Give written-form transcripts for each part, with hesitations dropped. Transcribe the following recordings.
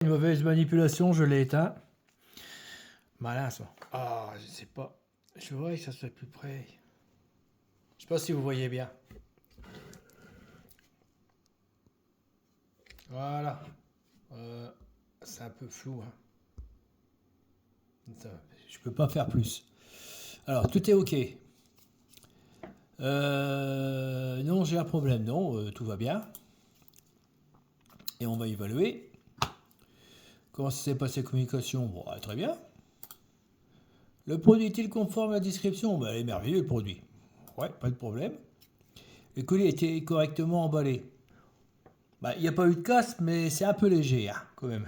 Une mauvaise manipulation, je l'ai éteint. Malin ça. Ah, je sais pas. Je vois que ça soit plus près. Je sais pas si vous voyez bien. Voilà. C'est un peu flou. Hein. Je peux pas faire plus. Alors, tout est OK. Non, j'ai un problème. Non, tout va bien. Et on va évaluer. Comment s'est passé la communication? Bon, très bien. Le produit est-il conforme à la description? Ben, il est merveilleux le produit. Ouais, pas de problème. Le colis a été correctement emballé. Bah, il n'y a pas eu de casse, mais c'est un peu léger, hein, quand même.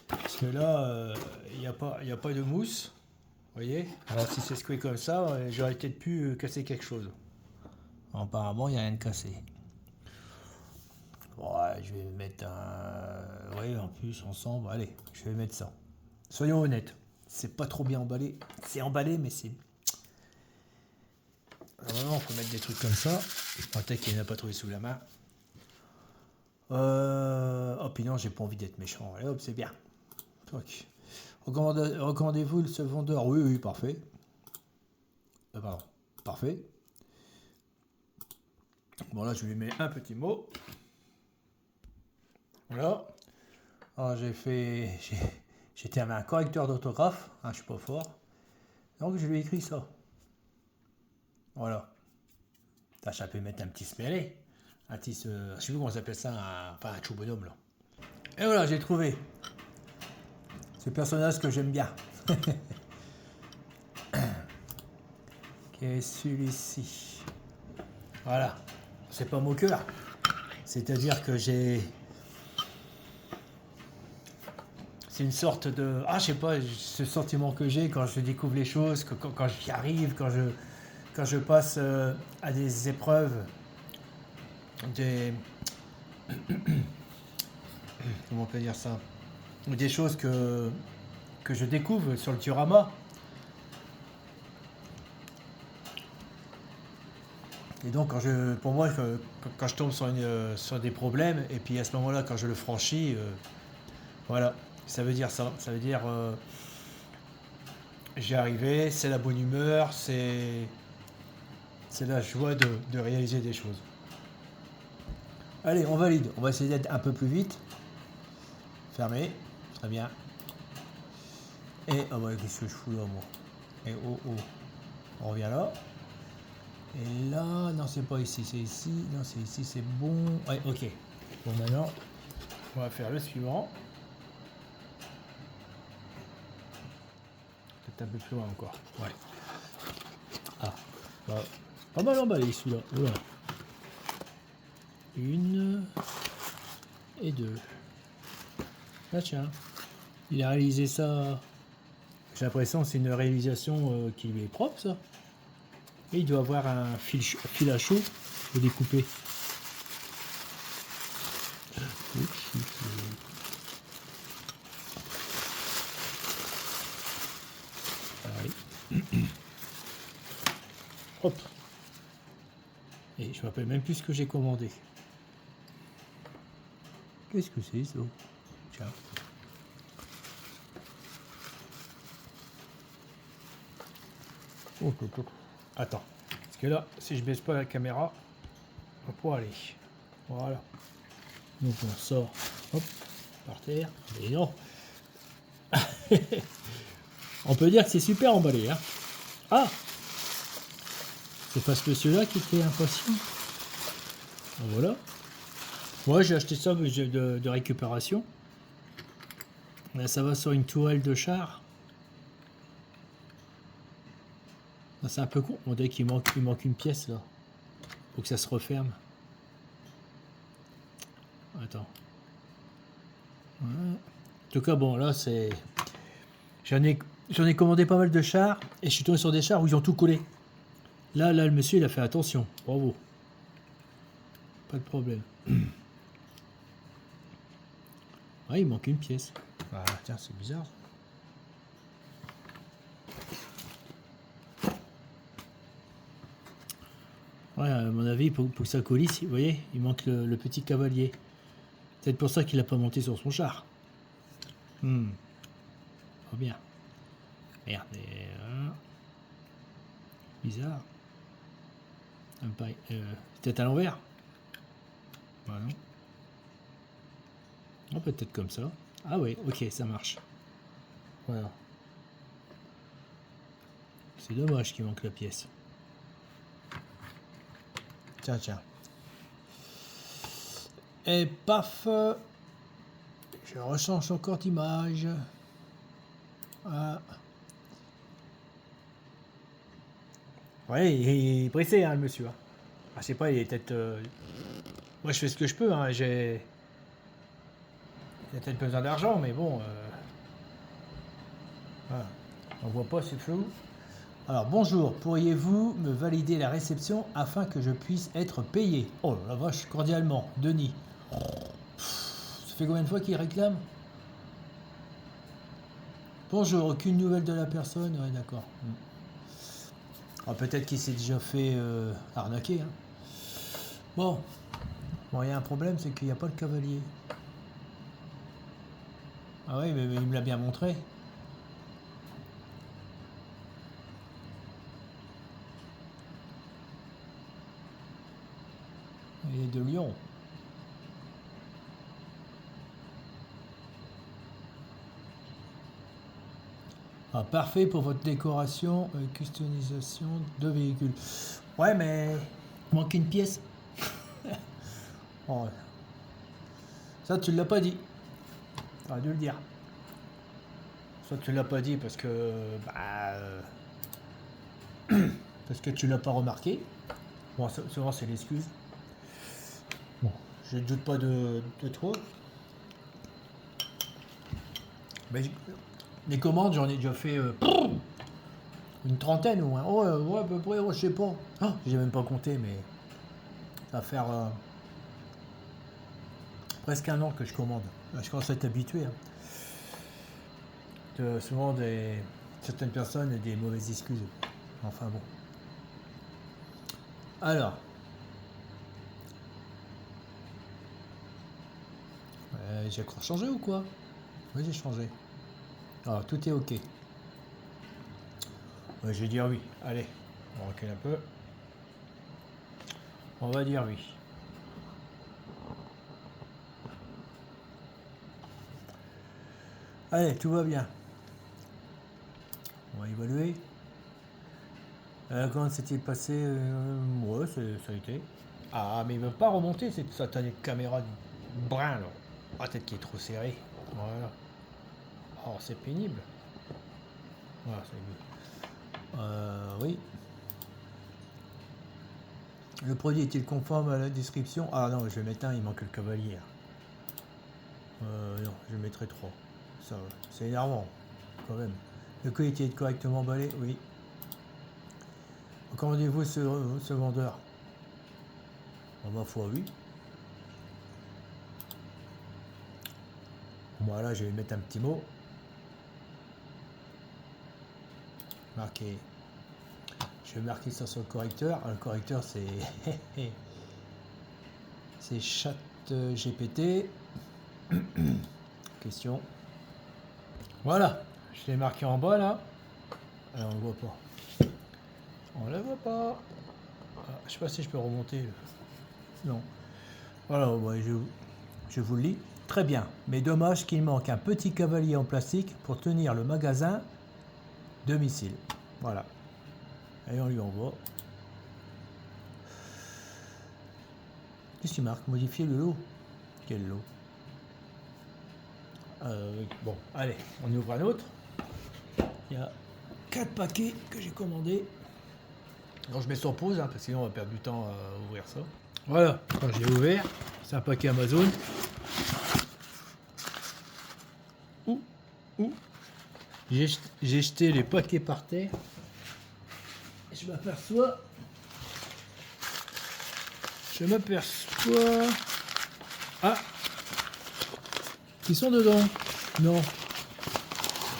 Parce que là, il n'y a pas de mousse. Vous voyez? Alors si c'est secoué comme ça, j'aurais peut-être pu casser quelque chose. Apparemment, il n'y a rien de cassé. Bon, ouais, je vais mettre un... Oui, en plus, ensemble, allez, je vais mettre ça. Soyons honnêtes, c'est pas trop bien emballé. C'est emballé, mais c'est... Normalement, il faut mettre des trucs comme ça. Peut-être qu'il n'a pas trouvé sous la main. Oh, puis non, j'ai pas envie d'être méchant. Allez, hop, c'est bien. Ok. Recommandez-vous ce vendeur? Oui, oui, parfait. Pardon, parfait. Bon, là, je lui mets un petit mot. Voilà. Alors, j'étais avec un correcteur d'autographe. Hein, je suis pas fort. Donc, je lui ai écrit ça. Voilà. Ça peut mettre un petit smellé. Un petit... je sais plus comment on s'appelle ça. Enfin, un chou bonhomme, là. Et voilà, j'ai trouvé. Ce personnage que j'aime bien. Qui est celui-ci. Voilà. C'est pas mon cœur. C'est-à-dire que j'ai... C'est une sorte de... Ah, je sais pas, ce sentiment que j'ai quand je découvre les choses, quand j'y arrive, quand je passe à des épreuves, des... Comment on peut dire ça? Des choses que je découvre sur le diorama. Et donc, pour moi, quand je tombe sur des problèmes, et puis à ce moment-là, quand je le franchis, voilà, ça veut dire ça. Ça veut dire, j'ai arrivé, c'est la bonne humeur, c'est la joie de réaliser des choses. Allez, on valide. On va essayer d'être un peu plus vite. Fermé. Très bien. Et, ah ouais, qu'est-ce que je fous là, moi? Et oh, oh. On revient là. Et là, non, c'est pas ici, c'est ici. Non, c'est ici, c'est bon. Ouais, ok. Bon, maintenant, on va faire le suivant. Peut-être un peu plus loin encore. Ouais. Ah, bah, pas mal emballé celui-là. Voilà. Une et deux. Ah tiens, il a réalisé ça. J'ai l'impression que c'est une réalisation qui lui est propre, ça. Et il doit avoir un fil à chaud pour découper. Hop. Et je me rappelle même plus ce que j'ai commandé. Qu'est-ce que c'est ça? Tiens. Oh, oh, oh. Attends. Parce que là, si je baisse pas la caméra, on va pouvoir aller. Voilà. Donc on sort. Hop. Par terre. Et non. On peut dire que c'est super emballé. Hein. Ah! C'est pas ce monsieur-là qui était impatient. Voilà. Moi, j'ai acheté ça de récupération. Là, ça va sur une tourelle de char. C'est un peu con. On dirait qu'il manque une pièce là. Faut que ça se referme. Attends. Ouais. En tout cas, bon, là, c'est... J'en ai commandé pas mal de chars. Et je suis tombé sur des chars où ils ont tout collé. Là, le monsieur, il a fait attention. Bravo. Pas de problème. Ah, il manque une pièce. Ah, tiens, c'est bizarre. Ouais, à mon avis, pour que ça coulisse, vous voyez, il manque le petit cavalier. C'est peut-être pour ça qu'il n'a pas monté sur son char. Oh bien. Merde. Bizarre. Peut-être à l'envers. Bah non. Oh, peut-être comme ça. Ah oui, ok, ça marche. Voilà. C'est dommage qu'il manque la pièce. Tiens, tiens. Et paf, je rechange encore d'image. Ah. Ouais, il est pressé, hein, le monsieur. Ah, je sais pas, il est peut-être... Moi, je fais ce que je peux, hein. J'ai peut-être besoin d'argent, mais bon... Voilà. On voit pas, c'est flou. Alors, bonjour, pourriez-vous me valider la réception afin que je puisse être payé? Oh la vache, cordialement, Denis. Ça fait combien de fois qu'il réclame? Bonjour, aucune nouvelle de la personne? Ouais, d'accord. Ah, peut-être qu'il s'est déjà fait arnaquer. Hein. Bon, il y a un problème, c'est qu'il n'y a pas le cavalier. Ah oui, mais il me l'a bien montré. Il est de Lyon. Ah, parfait pour votre décoration, customisation de véhicules. Ouais, mais il manque une pièce. Oh. Ça, tu l'as pas dit. T'aurais dû le dire. Ça, tu l'as pas dit parce que... parce que tu l'as pas remarqué. Bon, souvent, c'est l'excuse. Bon, je ne doute pas de trop. Mais les commandes, j'en ai déjà fait une trentaine au moins. Oh, ouais, à peu près, je sais pas. Oh, j'ai même pas compté, mais ça va faire presque un an que je commande. Je commence à être habitué. Hein. Souvent, certaines personnes ont des mauvaises excuses. Enfin bon. Alors. J'ai encore changé ou quoi? Oui, j'ai changé. Alors, tout est OK. Je vais dire oui. Allez, on recule un peu. On va dire oui. Allez, tout va bien. On va évaluer. Comment s'est-il passé? Ouais, ça a été. Ah, mais il veut pas remonter cette satanée caméra de brin, là. Ah, peut-être qu'il est trop serré. Voilà. Oh, c'est pénible. Voilà, c'est mieux. Oui. Le produit est-il conforme à la description? Ah non, je vais mettre un, il manque le cavalier. Non, je mettrai 3. Ça, c'est énervant, quand même. Le colis est correctement emballé? Oui. Recommandez-vous ce vendeur? Ma foi, oui. Voilà, je vais mettre un petit mot. Marqué. Je vais marquer ça sur le correcteur. Le correcteur, c'est... c'est chat GPT. Question. Voilà. Je l'ai marqué en bas, là. Alors, on ne le voit pas. On ne la voit pas. Ah, je sais pas si je peux remonter. Non. Voilà, ouais, je vous le lis. Très bien, mais dommage qu'il manque un petit cavalier en plastique pour tenir le magasin domicile. Voilà. Et on lui envoie. Qu'est-ce qu'il marque? Modifier le lot. Quel lot? Bon, allez, on ouvre un autre. Il y a 4 paquets que j'ai commandés. Alors je mets sur pause, hein, parce que sinon on va perdre du temps à ouvrir ça. Voilà, j'ai ouvert. C'est un paquet Amazon. J'ai jeté les paquets par terre. Et je m'aperçois. Ah, qui sont dedans? Non.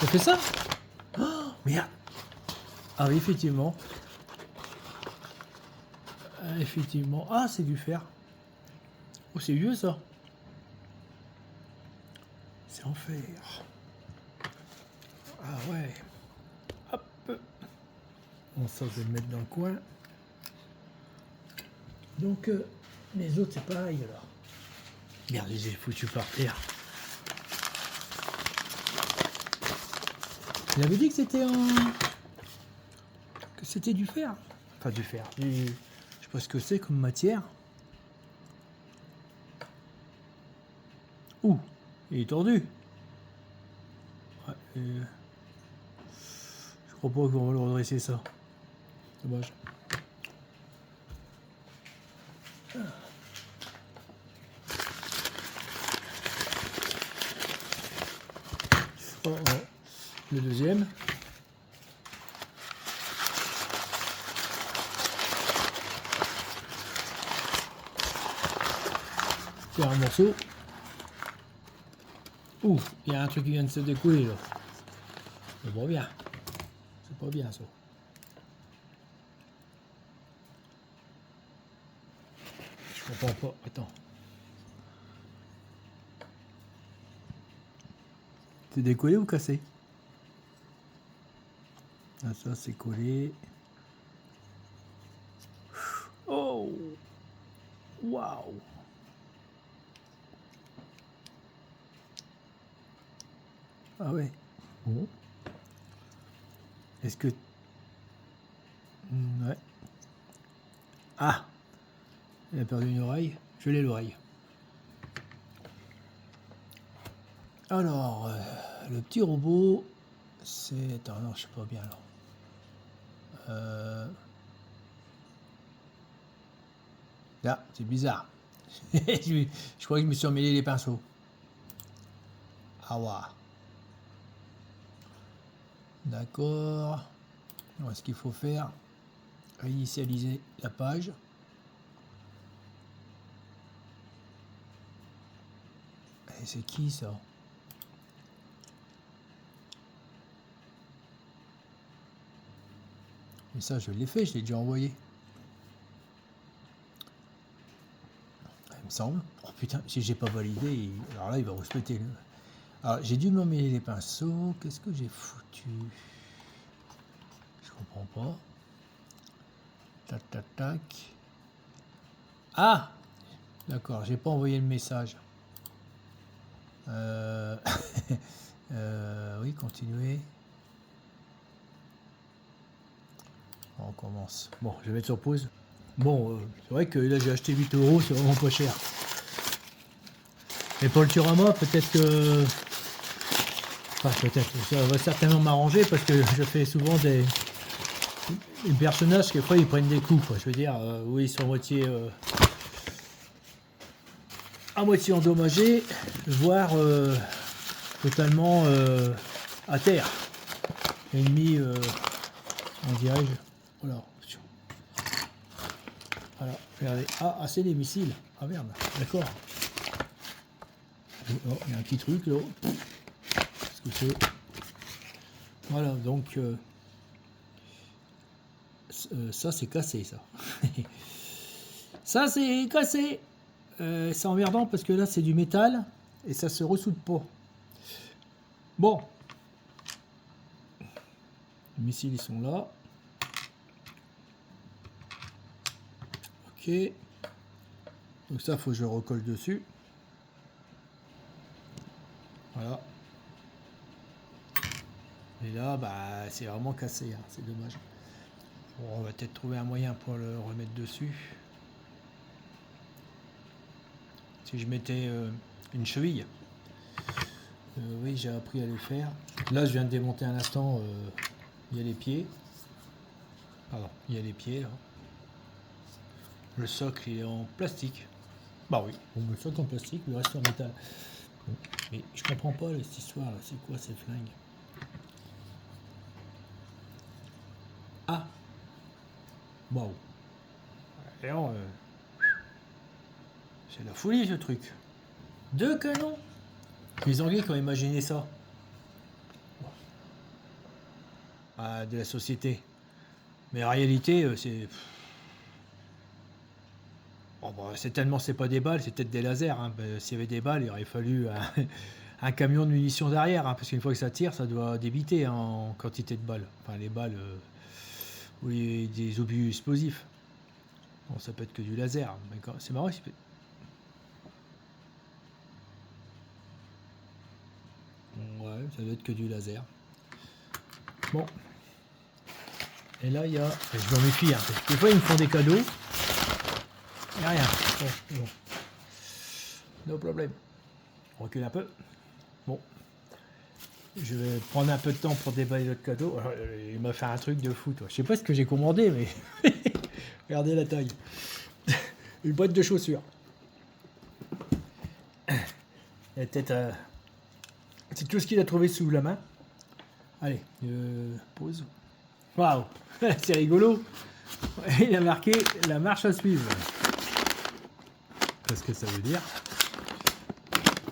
Ça fait ça? Oh, merde. Ah oui, effectivement. Effectivement. Ah, c'est du fer. Oh, c'est vieux ça. C'est en fer. Ah ouais. Hop. Bon, ça, je vais le mettre dans le coin. Donc, les autres, c'est pareil, alors. Merde, je les ai foutus par terre. Il avait dit que c'était que c'était du fer. Enfin, du fer. Je sais pas ce que c'est comme matière. Ouh, il est tordu. Ouais, je crois pas qu'on va le redresser ça. Dommage. Oh, oh. Le deuxième. Tiens, un morceau. Ouh, il y a un truc qui vient de se découler là. C'est pas bien. C'est pas bien ça. Je comprends pas. Attends. C'est décollé ou cassé? Ah, ça c'est collé. Oh! Waouh! Ah ouais. Bon. Est-ce que... Ouais. Ah! Il a perdu une oreille. Je l'ai l'oreille. Alors, le petit robot, c'est... Attends, non, je sais pas bien là. Là, c'est bizarre. Je crois que je me suis emmêlé les pinceaux. Ah ouais. D'accord. Alors, ce qu'il faut faire, réinitialiser la page. Et c'est qui ça? Mais ça, je l'ai fait, je l'ai déjà envoyé. Il me semble. Oh putain, si j'ai pas validé, alors là, il va respecter. Alors, j'ai dû m'emmêler les pinceaux. Qu'est-ce que j'ai foutu? Je comprends pas. Tac, tac, tac. Ah! D'accord, j'ai pas envoyé le message. Oui, continuer. On recommence. Bon, je vais mettre sur pause. Bon, c'est vrai que là j'ai acheté 8 €, c'est vraiment pas cher. Et pour le Turama, peut-être que... Enfin, peut-être, ça va certainement m'arranger parce que je fais souvent des personnages qui, fois, ils prennent des coups, quoi. Je veux dire, oui, ils sont à moitié endommagés, voire totalement à terre. Ennemi, on dirais-je. Voilà. Voilà, regardez. Ah, c'est des missiles. Ah merde, d'accord. Oh, il y a un petit truc là. Qu'est-ce que c'est? Voilà, donc ça c'est cassé ça. Ça c'est cassé. C'est emmerdant parce que là c'est du métal et ça se ressoude pas. Bon. Les missiles ils sont là. Ok. Donc ça faut que je recolle dessus. Voilà. Et là bah c'est vraiment cassé, hein. C'est dommage. Bon, on va peut-être trouver un moyen pour le remettre dessus. Si je mettais une cheville. Oui, j'ai appris à le faire. Là, je viens de démonter un instant. Il y a les pieds. Pardon, il y a les pieds là. Le socle il est en plastique. Bah oui, bon, le socle en plastique, le reste en métal. Bon. Mais je comprends pas cette histoire là. C'est quoi ces flingues? Ah. Waouh. C'est la folie ce truc. 2 canons. Les Anglais qui ont imaginé ça. Ah, de la société. Mais en réalité, c'est... Bon, bah, c'est tellement c'est pas des balles, c'est peut-être des lasers. Hein. S'il y avait des balles, il aurait fallu un camion de munitions derrière, hein, parce qu'une fois que ça tire, ça doit débiter hein, en quantité de balles. Enfin, les balles, oui, des obus explosifs. Bon, ça peut être que du laser, mais c'est marrant. Ouais, ça doit être que du laser. Bon. Et là, il y a... Je m'en méfie, hein, parce que des fois, ils me font des cadeaux. Il n'y a rien. Bon. No problème. On recule un peu. Bon. Je vais prendre un peu de temps pour déballer notre cadeau. Alors, il m'a fait un truc de fou, toi. Je sais pas ce que j'ai commandé, mais... Regardez la taille. Une boîte de chaussures. Il y a peut-être... C'est tout ce qu'il a trouvé sous la main. Allez, pause. Waouh, c'est rigolo. Il a marqué la marche à suivre. Qu'est-ce que ça veut dire?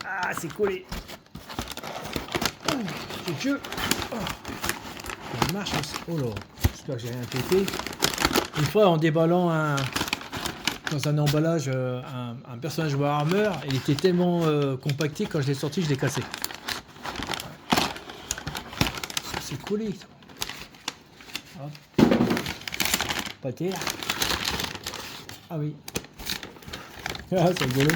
Ah, c'est collé. C'est jeu. La marche à suivre. Oh là, j'espère que j'ai rien pété. Une fois, en déballant dans un emballage un personnage Warhammer, il était tellement compacté, quand je l'ai sorti, je l'ai cassé. C'est collé. Hop. Pas terre. Ah oui. Ah, c'est rigolo.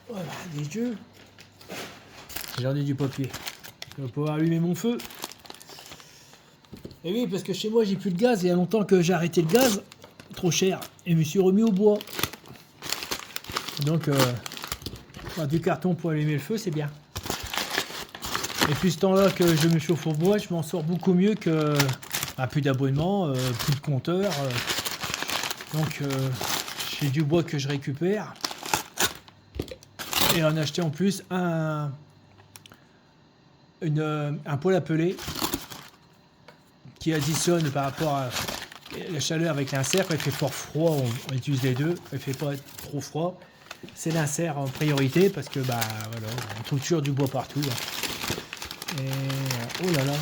Voilà, des jeux. J'en ai du papier. Je vais pouvoir allumer mon feu. Et oui, parce que chez moi, j'ai plus de gaz. Il y a longtemps que j'ai arrêté le gaz. Trop cher. Et je me suis remis au bois. Donc, du carton pour allumer le feu, c'est bien. Et puis ce temps-là que je me chauffe au bois, je m'en sors beaucoup mieux que plus d'abonnement, plus de compteur. Donc j'ai du bois que je récupère. Et en acheter en plus un poêle à peler qui additionne par rapport à la chaleur avec l'insert. Quand il fait fort froid, on utilise les deux. Quand il fait pas trop froid, c'est l'insert en priorité parce que voilà, on trouve toujours du bois partout. Et oh là là,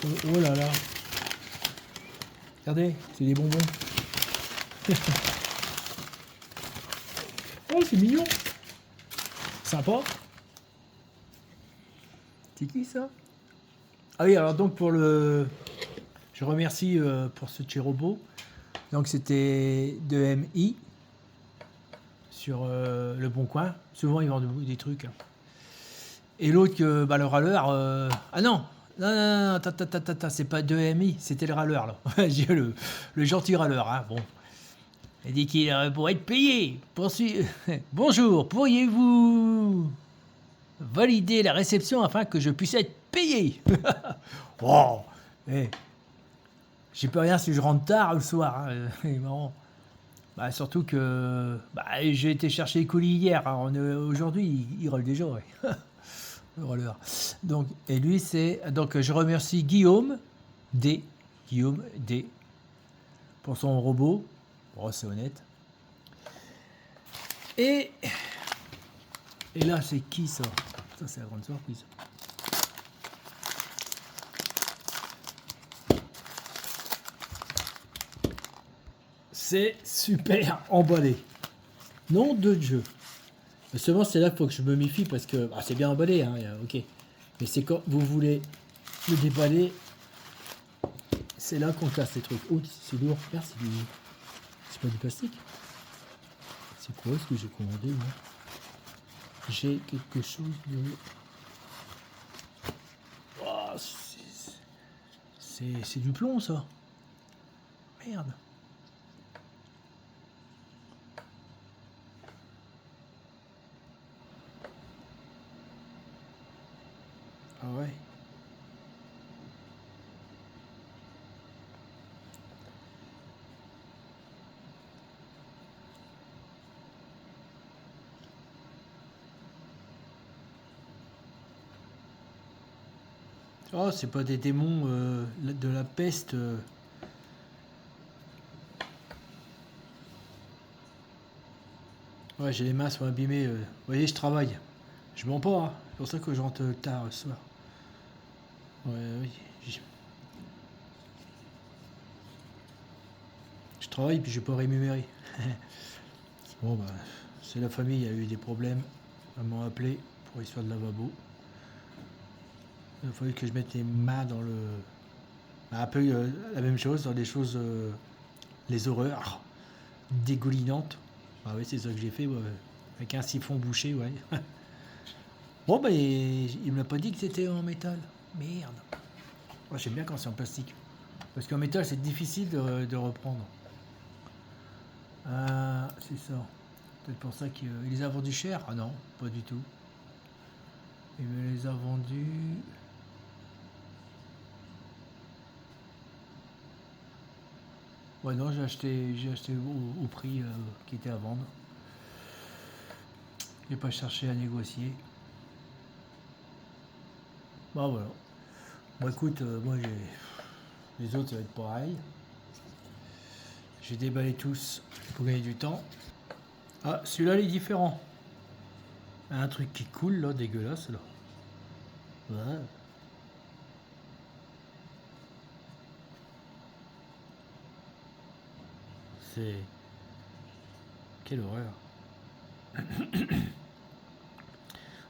oh là là, regardez, c'est des bonbons. Oh, c'est mignon, sympa. C'est qui ça? Ah oui, alors donc je remercie pour ce petit robot. Donc c'était de MI sur le Bon Coin. Souvent ils vendent des trucs. Et l'autre, le râleur... Ah non, c'est pas 2MI, c'était le râleur, là. J'ai le gentil râleur, hein, bon. Il dit qu'il pourrait être payé. Bonjour, pourriez-vous valider la réception afin que je puisse être payé? Oh, j'y peux rien si je rentre tard le soir, hein. C'est marrant. Surtout que j'ai été chercher les colis hier, hein. Aujourd'hui, il roule déjà, ouais. Le roller. Donc, et lui, c'est. Donc, je remercie Guillaume D. Pour son robot. Oh, c'est honnête. Et là, c'est qui ça? Ça, c'est la grande surprise. C'est super emballé. Nom de jeu. Mais seulement c'est là qu'il faut que je me méfie parce que c'est bien emballé, hein, ok. Mais c'est quand vous voulez le déballer, c'est là qu'on casse les trucs. Oh, c'est lourd. Merde, c'est pas du plastique. C'est quoi ce que j'ai commandé moi? J'ai quelque chose de... Oh, c'est du plomb ça. Merde. Ah ouais. Oh, c'est pas des démons de la peste. Ouais, j'ai les mains sont abîmées. Vous voyez, je travaille. Je mens pas, hein. C'est pour ça que je rentre tard ce soir. Ouais, oui. Je travaille puis je suis pas rémunéré. Bon, bah, c'est la famille, il y a eu des problèmes. Ils m'ont appelé pour l'histoire de lavabo. Il a fallu que je mette les mains dans le... Un peu la même chose, dans des choses... les horreurs dégoulinantes. Ah oui, c'est ça que j'ai fait, ouais. Avec un siphon bouché, ouais. Bon, bah, il me l'a pas dit que c'était en métal. Merde. Moi, j'aime bien quand c'est en plastique. Parce qu'en métal, c'est difficile de reprendre. Ah, c'est ça. Peut-être pour ça qu'il les a vendus cher. Ah non, pas du tout. Il me les a vendus... Ouais, non, j'ai acheté au prix qui était à vendre. J'ai pas cherché à négocier. Bah voilà. Bon, écoute, moi les autres ça va être pareil. J'ai déballé tous pour gagner du temps. Ah, celui-là il est différent. Un truc qui coule là, dégueulasse là. Ouais. C'est... Quelle horreur.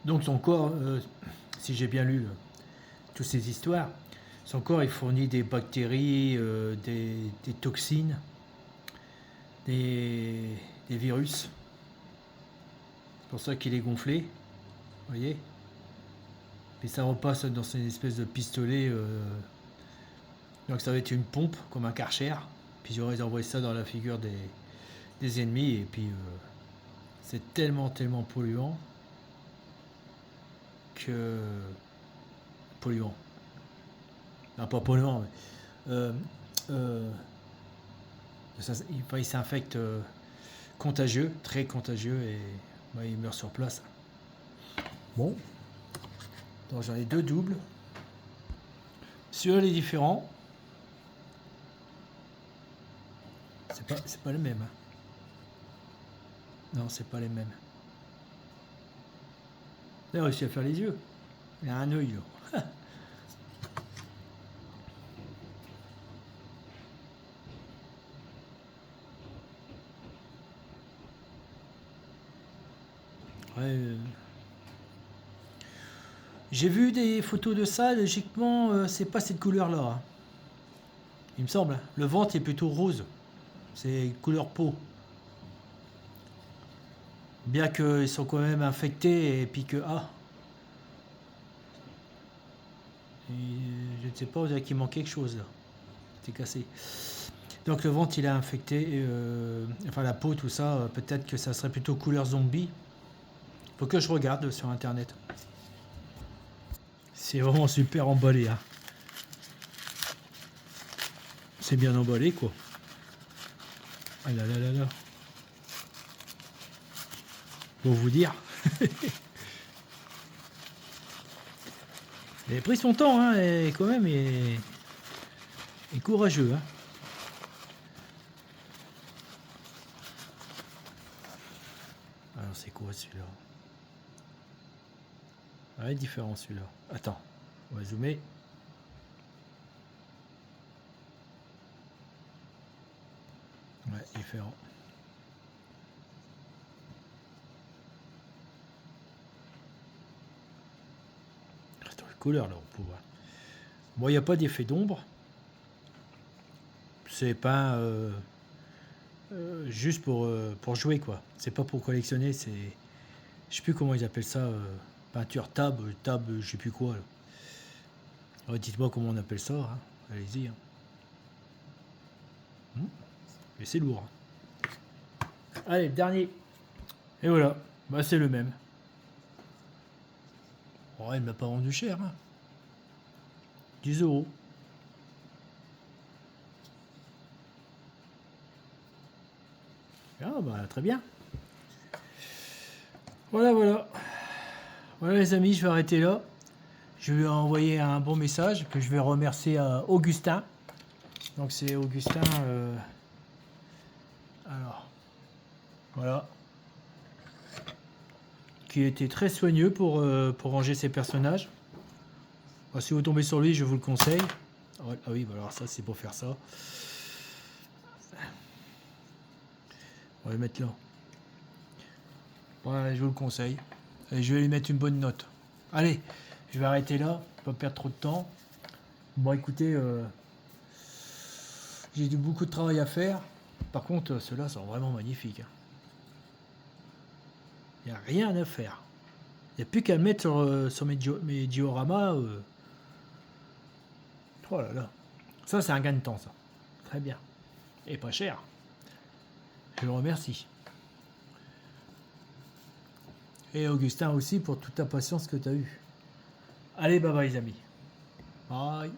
Donc son corps, si j'ai bien lu toutes ces histoires, son corps il fournit des bactéries, des toxines, des virus. C'est pour ça qu'il est gonflé, vous voyez. Puis ça repasse dans une espèce de pistolet. Donc ça va être une pompe, comme un Karcher. Puis j'aurais envoyé ça dans la figure des ennemis. Et puis c'est tellement polluant que... Polluant. Non, pas polluant, mais... il s'infecte contagieux, très contagieux, et bah, il meurt sur place. Bon. Donc j'en ai deux doubles. Celui-là il est différent. C'est pas les mêmes. Non, c'est pas les mêmes. Il a réussi à faire les yeux. Il a un œil. Ouais, j'ai vu des photos de ça, logiquement, c'est pas cette couleur-là, hein. Il me semble, hein. Le ventre est plutôt rose. C'est couleur peau. Bien qu'ils sont quand même infectés et puis que... Ah, et, je ne sais pas, on dirait qu'il manque quelque chose là. C'est cassé. Donc le ventre il est infecté, enfin la peau, tout ça, peut-être que ça serait plutôt couleur zombie. Faut que je regarde sur internet. C'est vraiment super emballé, hein. C'est bien emballé quoi. Ah là là là là. Pour vous dire. Il a pris son temps, hein, et quand même, il est courageux, hein. Alors c'est quoi celui-là? Ah, il est différent celui-là. Attends, on va zoomer. Ouais, différent. Attends, les couleurs là, on peut voir. Bon, il n'y a pas d'effet d'ombre. C'est pas juste pour jouer quoi. C'est pas pour collectionner, c'est... Je sais plus comment ils appellent ça. Peinture tab, je sais plus quoi. Alors, dites-moi comment on appelle ça, hein. Allez-y, hein. Mais c'est lourd. Allez, le dernier. Et voilà, bah c'est le même. Oh, il m'a pas vendu cher, hein. 10 euros. Ah bah très bien. Voilà, voilà. Voilà les amis, je vais arrêter là. Je lui ai envoyé un bon message que je vais remercier à Augustin. Donc c'est Augustin. Alors, voilà. Qui était très soigneux pour ranger ses personnages. Bah, si vous tombez sur lui, je vous le conseille. Ah oui, bah alors ça c'est pour faire ça. On va le mettre là. Voilà, je vous le conseille. Et je vais lui mettre une bonne note. Allez, je vais arrêter là, pas perdre trop de temps. Bon, écoutez, j'ai beaucoup de travail à faire. Par contre, ceux-là sont vraiment magnifiques. Il n'y a rien à faire. Il n'y a plus qu'à le mettre sur mes dioramas. Oh là là. Ça, c'est un gain de temps, ça. Très bien. Et pas cher. Je le remercie. Et Augustin aussi pour toute ta patience que tu as eue. Allez, bye bye les amis. Bye.